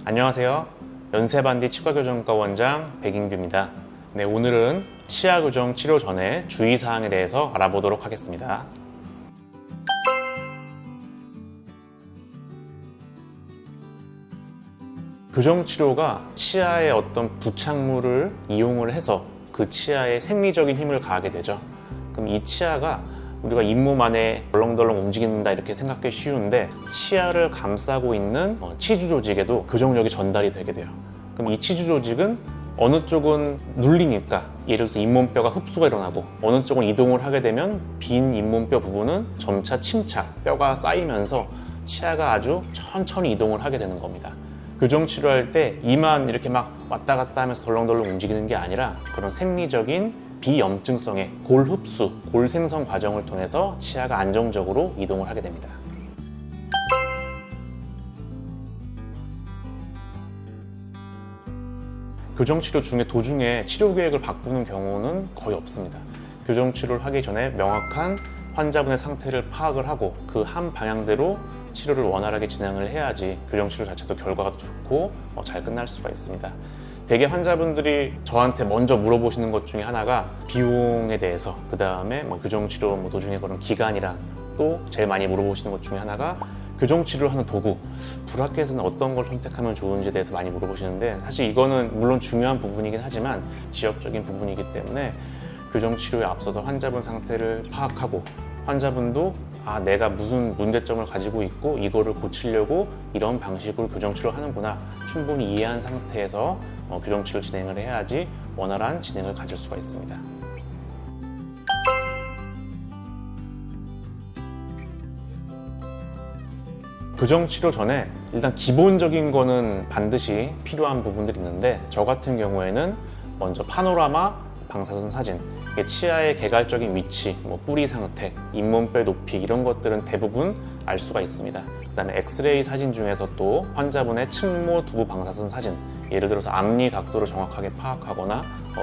안녕하세요. 연세반디 치과교정과 원장 백인규입니다. 네, 오늘은 치아 교정 치료 전에 주의사항에 대해서 알아보도록 하겠습니다. 교정 치료가 치아의 어떤 부착물을 이용을 해서 그 치아에 생리적인 힘을 가하게 되죠. 그럼 이 치아가 우리가 잇몸 안에 덜렁덜렁 움직인다 이렇게 생각하기 쉬운데, 치아를 감싸고 있는 치주 조직에도 교정력이 전달이 되게 돼요. 그럼 이 치주 조직은 어느 쪽은 눌리니까, 예를 들어서 잇몸뼈가 흡수가 일어나고 어느 쪽은 이동을 하게 되면 빈 잇몸뼈 부분은 점차 침착, 뼈가 쌓이면서 치아가 아주 천천히 이동을 하게 되는 겁니다. 교정 치료할 때 이만 이렇게 막 왔다 갔다 하면서 덜렁덜렁 움직이는 게 아니라, 그런 생리적인 비염증성의 골 흡수, 골 생성 과정을 통해서 치아가 안정적으로 이동을 하게 됩니다. 교정 치료 중에 도중에 치료 계획을 바꾸는 경우는 거의 없습니다. 교정 치료를 하기 전에 명확한 환자분의 상태를 파악을 하고 그 한 방향대로 치료를 원활하게 진행을 해야지 교정 치료 자체도 결과가 좋고 잘 끝날 수가 있습니다. 대개 환자분들이 저한테 먼저 물어보시는 것 중에 하나가 비용에 대해서, 그 다음에 교정 치료 도중에 그런 기간이랑, 또 제일 많이 물어보시는 것 중에 하나가 교정 치료를 하는 도구, 브라켓은 어떤 걸 선택하면 좋은지에 대해서 많이 물어보시는데, 사실 이거는 물론 중요한 부분이긴 하지만 지역적인 부분이기 때문에 교정 치료에 앞서서 환자분 상태를 파악하고, 환자분도 내가 무슨 문제점을 가지고 있고 이거를 고치려고 이런 방식으로 교정 치료를 하는구나 충분히 이해한 상태에서 교정 치료를 진행을 해야지 원활한 진행을 가질 수가 있습니다. 교정 치료 전에 일단 기본적인 거는 반드시 필요한 부분들이 있는데, 저 같은 경우에는 먼저 파노라마 방사선 사진, 치아의 개괄적인 위치, 뿌리 상태, 잇몸뼈 높이, 이런 것들은 대부분 알 수가 있습니다. 그 다음에 엑스레이 사진 중에서 또 환자분의 측모 두부 방사선 사진, 예를 들어서 앞니 각도를 정확하게 파악하거나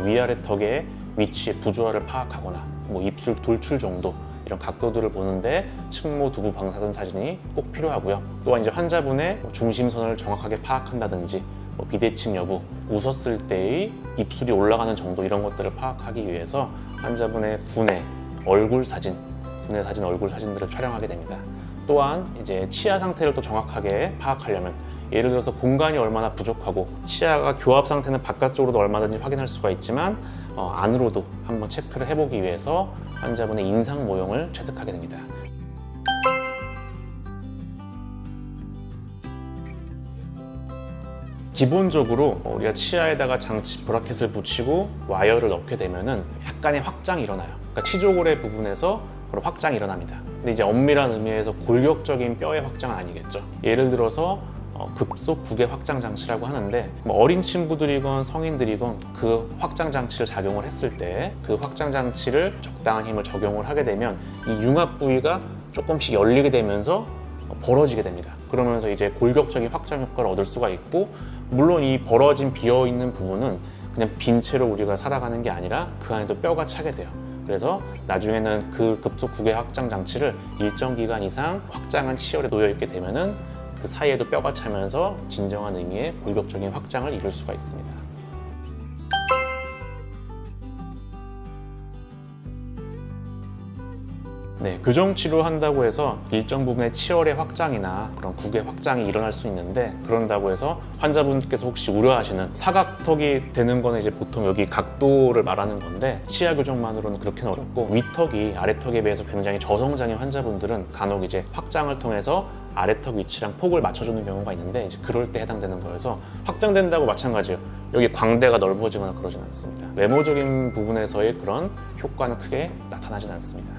위아래 턱의 위치의 부조화를 파악하거나 입술 돌출 정도, 이런 각도들을 보는데 측모 두부 방사선 사진이 꼭 필요하고요. 또한 이제 환자분의 중심선을 정확하게 파악한다든지 비대칭 여부, 웃었을 때의 입술이 올라가는 정도, 이런 것들을 파악하기 위해서 환자분의 구내 얼굴 사진, 얼굴 사진들을 촬영하게 됩니다. 또한 이제 치아 상태를 또 정확하게 파악하려면, 예를 들어서 공간이 얼마나 부족하고 치아가 교합 상태는 바깥쪽으로도 얼마든지 확인할 수가 있지만 안으로도 한번 체크를 해보기 위해서 환자분의 인상 모형을 채득하게 됩니다. 기본적으로 우리가 치아에다가 장치 브라켓을 붙이고 와이어를 넣게 되면은 약간의 확장이 일어나요. 그러니까 치조골의 부분에서 그런 확장이 일어납니다. 근데 이제 엄밀한 의미에서 골격적인 뼈의 확장은 아니겠죠. 예를 들어서 급속 구개 확장 장치라고 하는데, 어린 친구들이건 성인들이건 그 확장 장치를 작용을 했을 때 그 확장 장치를 적당한 힘을 적용을 하게 되면 이 융합 부위가 조금씩 열리게 되면서 벌어지게 됩니다. 그러면서 이제 골격적인 확장 효과를 얻을 수가 있고, 물론 이 벌어진 비어있는 부분은 그냥 빈 채로 우리가 살아가는 게 아니라 그 안에도 뼈가 차게 돼요. 그래서 나중에는 그 급속 구개 확장 장치를 일정 기간 이상 확장한 치열에 놓여 있게 되면은 그 사이에도 뼈가 차면서 진정한 의미의 골격적인 확장을 이룰 수가 있습니다. 네, 교정 치료한다고 해서 일정 부분의 치열의 확장이나 그런 구개 확장이 일어날 수 있는데, 그런다고 해서 환자분께서 혹시 우려하시는 사각턱이 되는 거는 이제 보통 여기 각도를 말하는 건데, 치아 교정만으로는 그렇게는 어렵고, 윗턱이 아래턱에 비해서 굉장히 저성장인 환자분들은 간혹 이제 확장을 통해서 아래턱 위치랑 폭을 맞춰주는 경우가 있는데, 이제 그럴 때 해당되는 거여서 확장된다고 마찬가지예요. 여기 광대가 넓어지거나 그러진 않습니다. 외모적인 부분에서의 그런 효과는 크게 나타나진 않습니다.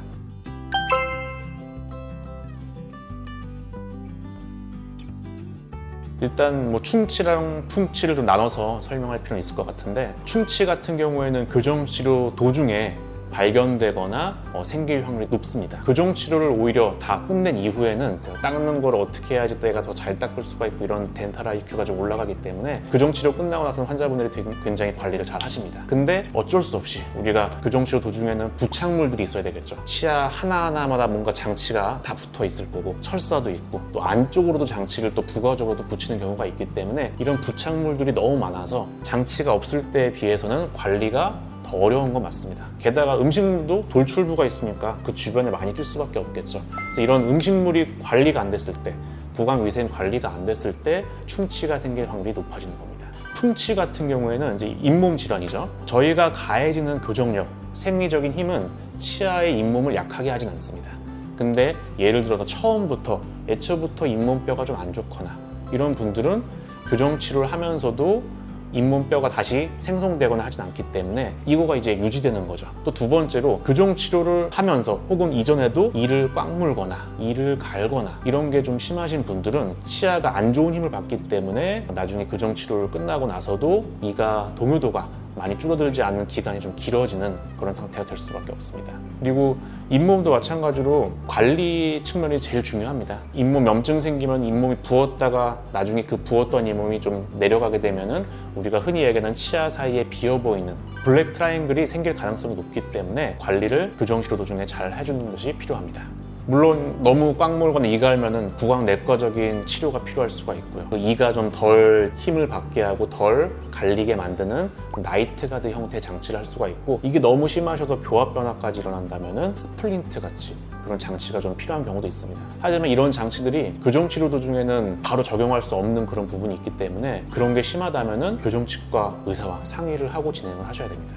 일단 충치랑 풍치를 좀 나눠서 설명할 필요는 있을 것 같은데, 충치 같은 경우에는 교정 치료 도중에 발견되거나 생길 확률이 높습니다. 교정 치료를 오히려 다 끝낸 이후에는 닦는 걸 어떻게 해야지 내가 더 잘 닦을 수가 있고 이런 덴탈 IQ가 좀 올라가기 때문에 교정 치료 끝나고 나서는 환자분들이 굉장히 관리를 잘 하십니다. 근데 어쩔 수 없이 우리가 교정 치료 도중에는 부착물들이 있어야 되겠죠. 치아 하나하나마다 뭔가 장치가 다 붙어 있을 거고 철사도 있고 또 안쪽으로도 장치를 또 부가적으로도 붙이는 경우가 있기 때문에 이런 부착물들이 너무 많아서 장치가 없을 때에 비해서는 관리가 더 어려운 건 맞습니다. 게다가 음식물도 돌출부가 있으니까 그 주변에 많이 낄 수밖에 없겠죠. 그래서 이런 음식물이 관리가 안 됐을 때, 구강위생 관리가 안 됐을 때 충치가 생길 확률이 높아지는 겁니다. 풍치 같은 경우에는 이제 잇몸 질환이죠. 저희가 가해지는 교정력, 생리적인 힘은 치아의 잇몸을 약하게 하진 않습니다. 근데 예를 들어서 처음부터, 애초부터 잇몸뼈가 좀 안 좋거나 이런 분들은 교정 치료를 하면서도 잇몸뼈가 다시 생성되거나 하진 않기 때문에 이거가 이제 유지되는 거죠. 또 두 번째로 교정 치료를 하면서 혹은 이전에도 이를 꽉 물거나 이를 갈거나 이런 게 좀 심하신 분들은 치아가 안 좋은 힘을 받기 때문에 나중에 교정 치료를 끝나고 나서도 이가 동요도가 많이 줄어들지 않는 기간이 좀 길어지는 그런 상태가 될 수밖에 없습니다. 그리고 잇몸도 마찬가지로 관리 측면이 제일 중요합니다. 잇몸 염증 생기면 잇몸이 부었다가 나중에 그 부었던 잇몸이 좀 내려가게 되면은 우리가 흔히 얘기하는 치아 사이에 비어 보이는 블랙 트라이앵글이 생길 가능성이 높기 때문에 관리를 교정 치료 도중에 잘 해주는 것이 필요합니다. 물론 너무 꽉 물거나 이 갈면은 구강 내과적인 치료가 필요할 수가 있고요. 이가 좀 덜 힘을 받게 하고 덜 갈리게 만드는 나이트 가드 형태의 장치를 할 수가 있고, 이게 너무 심하셔서 교합 변화까지 일어난다면은 스플린트 같이 그런 장치가 좀 필요한 경우도 있습니다. 하지만 이런 장치들이 교정 치료 도중에는 바로 적용할 수 없는 그런 부분이 있기 때문에 그런 게 심하다면은 교정치과 의사와 상의를 하고 진행을 하셔야 됩니다.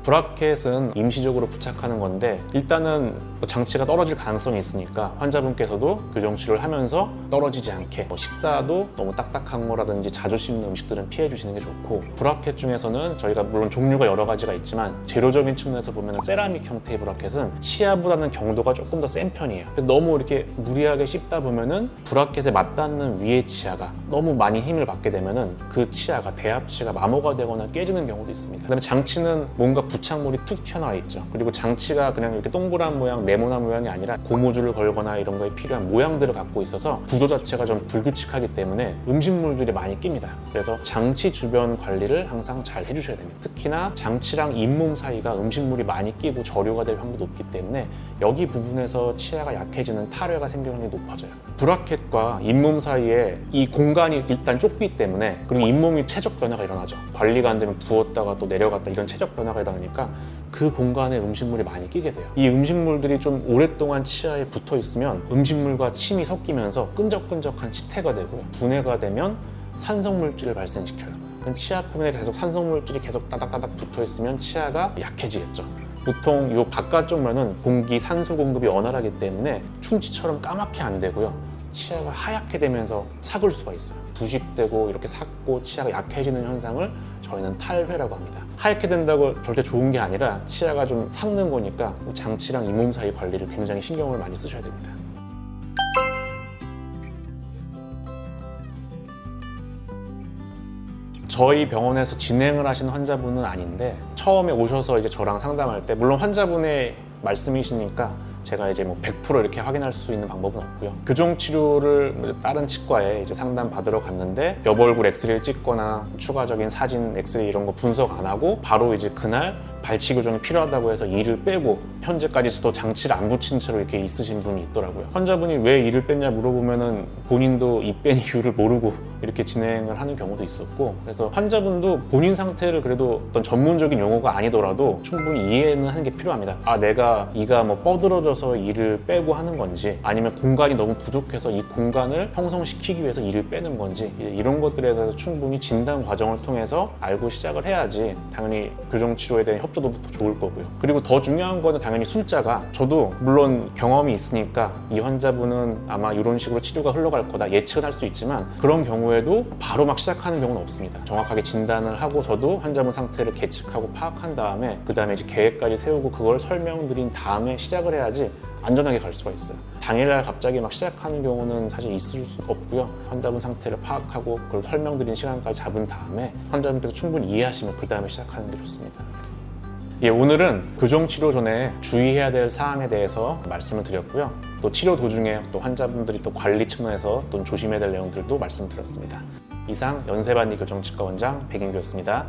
브라켓은 임시적으로 부착하는 건데 일단은 장치가 떨어질 가능성이 있으니까 환자분께서도 교정 치료를 하면서 떨어지지 않게 식사도 너무 딱딱한 거라든지 자주 씹는 음식들은 피해 주시는 게 좋고, 브라켓 중에서는 저희가 물론 종류가 여러 가지가 있지만 재료적인 측면에서 보면 세라믹 형태의 브라켓은 치아보다는 경도가 조금 더 센 편이에요. 그래서 너무 이렇게 무리하게 씹다 보면은 브라켓에 맞닿는 위의 치아가 너무 많이 힘을 받게 되면은 그 치아가 대합치가 마모가 되거나 깨지는 경우도 있습니다. 그다음에 장치는 뭔가 부착물이 툭 튀어나와 있죠. 그리고 장치가 그냥 이렇게 동그란 모양, 네모난 모양이 아니라 고무줄을 걸거나 이런 거에 필요한 모양들을 갖고 있어서 구조 자체가 좀 불규칙하기 때문에 음식물들이 많이 낍니다. 그래서 장치 주변 관리를 항상 잘 해주셔야 됩니다. 특히나 장치랑 잇몸 사이가 음식물이 많이 끼고 저류가 될 확률이 높기 때문에 여기 부분에서 치아가 약해지는 탈회가 생길 확률이 높아져요. 브라켓과 잇몸 사이에 이 공간이 일단 좁기 때문에, 그리고 잇몸이 최적 변화가 일어나죠. 관리가 안 되면 부었다가 또 내려갔다 이런 최적 변화가 일어나니까 그 공간에 음식물이 많이 끼게 돼요. 이 음식물들이 좀 오랫동안 치아에 붙어 있으면 음식물과 침이 섞이면서 끈적끈적한 치태가 되고요. 분해가 되면 산성물질을 발생시켜요. 치아 표면에 계속 산성물질이 계속 따닥따닥 붙어 있으면 치아가 약해지겠죠. 보통 이 바깥쪽 면은 공기, 산소 공급이 원활하기 때문에 충치처럼 까맣게 안 되고요. 치아가 하얗게 되면서 삭을 수가 있어요. 부식되고 이렇게 삭고 치아가 약해지는 현상을 저희는 탈회라고 합니다. 하얗게 된다고 절대 좋은 게 아니라 치아가 좀 삭는 거니까 장치랑 잇몸 사이 관리를 굉장히 신경을 많이 쓰셔야 됩니다. 저희 병원에서 진행을 하신 환자분은 아닌데 처음에 오셔서 이제 저랑 상담할 때, 물론 환자분의 말씀이시니까 제가 이제 뭐 100% 이렇게 확인할 수 있는 방법은 없고요. 교정 치료를 다른 치과에 이제 상담 받으러 갔는데 여보 얼굴 엑스레이를 찍거나 추가적인 사진, 엑스레이 이런 거 분석 안 하고 바로 이제 그날 발치 교정이 필요하다고 해서 이를 빼고 현재까지도 장치를 안 붙인 채로 이렇게 있으신 분이 있더라고요. 환자분이 왜 이를 뺐냐 물어보면은 본인도 이 뺀 이유를 모르고 이렇게 진행을 하는 경우도 있었고, 그래서 환자분도 본인 상태를 그래도 어떤 전문적인 용어가 아니더라도 충분히 이해는 하는 게 필요합니다. 아, 내가 이가 뭐 뻐들어져서 이를 빼고 하는 건지, 아니면 공간이 너무 부족해서 이 공간을 형성시키기 위해서 이를 빼는 건지, 이런 것들에 대해서 충분히 진단 과정을 통해서 알고 시작을 해야지 당연히 교정 치료에 대한 줘도 더 좋을 거고요. 그리고 더 중요한 거는 당연히 숫자가, 저도 물론 경험이 있으니까 이 환자분은 아마 이런 식으로 치료가 흘러갈 거다 예측은 할 수 있지만, 그런 경우에도 바로 막 시작하는 경우는 없습니다. 정확하게 진단을 하고 저도 환자분 상태를 계측하고 파악한 다음에 그 다음에 이제 계획까지 세우고 그걸 설명드린 다음에 시작을 해야지 안전하게 갈 수가 있어요. 당일날 갑자기 막 시작하는 경우는 사실 있을 수 없고요. 환자분 상태를 파악하고 그걸 설명드린 시간까지 잡은 다음에 환자분께서 충분히 이해하시면 그 다음에 시작하는 게 좋습니다. 예, 오늘은 교정치료 전에 주의해야 될 사항에 대해서 말씀을 드렸고요. 또 치료 도중에 또 환자분들이 또 관리 측면에서 또 조심해야 될 내용들도 말씀드렸습니다. 이상 연세반디 교정치과 원장 백인규였습니다.